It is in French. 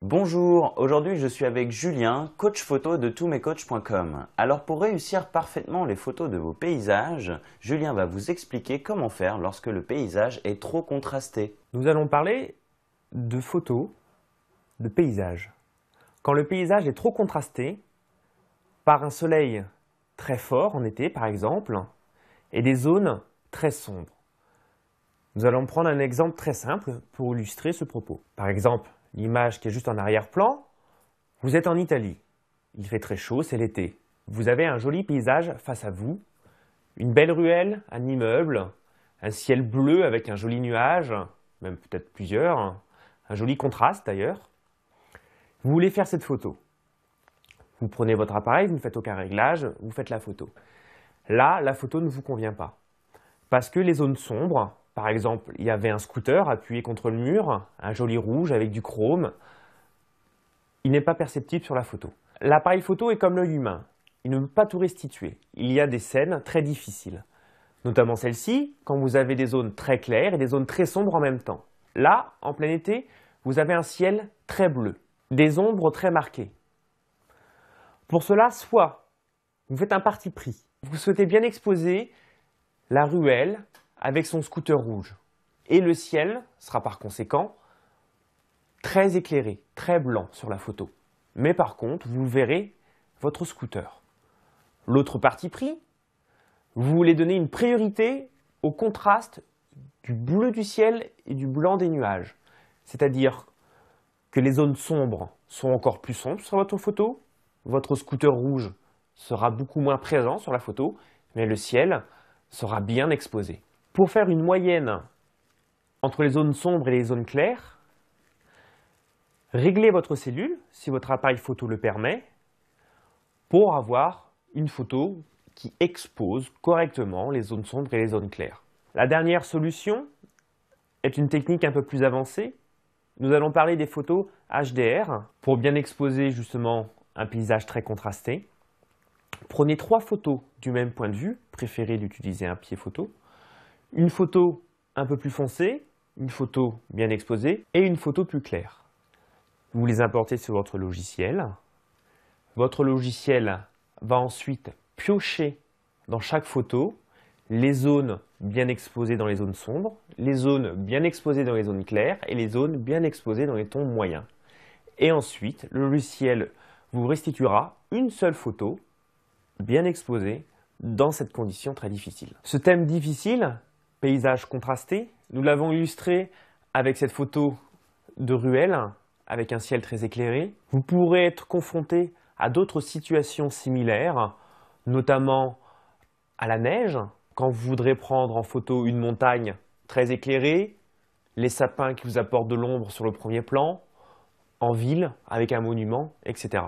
Bonjour, aujourd'hui je suis avec Julien, coach photo de toutmescoachs.com. Alors pour réussir parfaitement les photos de vos paysages, Julien va vous expliquer comment faire lorsque le paysage est trop contrasté. Nous allons parler de photos de paysages. Quand le paysage est trop contrasté, par un soleil très fort en été par exemple, et des zones très sombres. Nous allons prendre un exemple très simple pour illustrer ce propos. Par exemple, l'image qui est juste en arrière-plan, vous êtes en Italie. Il fait très chaud, c'est l'été. Vous avez un joli paysage face à vous, une belle ruelle, un immeuble, un ciel bleu avec un joli nuage, même peut-être plusieurs, un joli contraste d'ailleurs. Vous voulez faire cette photo. Vous prenez votre appareil, vous ne faites aucun réglage, vous faites la photo. Là, la photo ne vous convient pas. Parce que les zones sombres, par exemple, il y avait un scooter appuyé contre le mur, un joli rouge avec du chrome, il n'est pas perceptible sur la photo. L'appareil photo est comme l'œil humain, il ne peut pas tout restituer. Il y a des scènes très difficiles, notamment celle-ci, quand vous avez des zones très claires et des zones très sombres en même temps. Là, en plein été, vous avez un ciel très bleu, des ombres très marquées. Pour cela, soit vous faites un parti pris, vous souhaitez bien exposer la ruelle avec son scooter rouge. Et le ciel sera par conséquent très éclairé, très blanc sur la photo. Mais par contre, vous verrez votre scooter. L'autre parti pris, vous voulez donner une priorité au contraste du bleu du ciel et du blanc des nuages. C'est-à-dire que les zones sombres sont encore plus sombres sur votre photo, votre scooter rouge sera beaucoup moins présent sur la photo, mais le ciel sera bien exposé. Pour faire une moyenne entre les zones sombres et les zones claires, réglez votre cellule, si votre appareil photo le permet, pour avoir une photo qui expose correctement les zones sombres et les zones claires. La dernière solution est une technique un peu plus avancée. Nous allons parler des photos HDR pour bien exposer justement un paysage très contrasté. Prenez 3 photos du même point de vue, préférez d'utiliser un pied photo, une photo un peu plus foncée, une photo bien exposée et une photo plus claire. Vous les importez sur votre logiciel. Votre logiciel va ensuite piocher dans chaque photo les zones bien exposées dans les zones sombres, les zones bien exposées dans les zones claires et les zones bien exposées dans les tons moyens. Et ensuite, le logiciel vous restituera une seule photo bien exposée dans cette condition très difficile. Ce thème difficile, paysage contrasté, nous l'avons illustré avec cette photo de ruelle, avec un ciel très éclairé. Vous pourrez être confronté à d'autres situations similaires, notamment à la neige, quand vous voudrez prendre en photo une montagne très éclairée, les sapins qui vous apportent de l'ombre sur le premier plan, en ville, avec un monument, etc.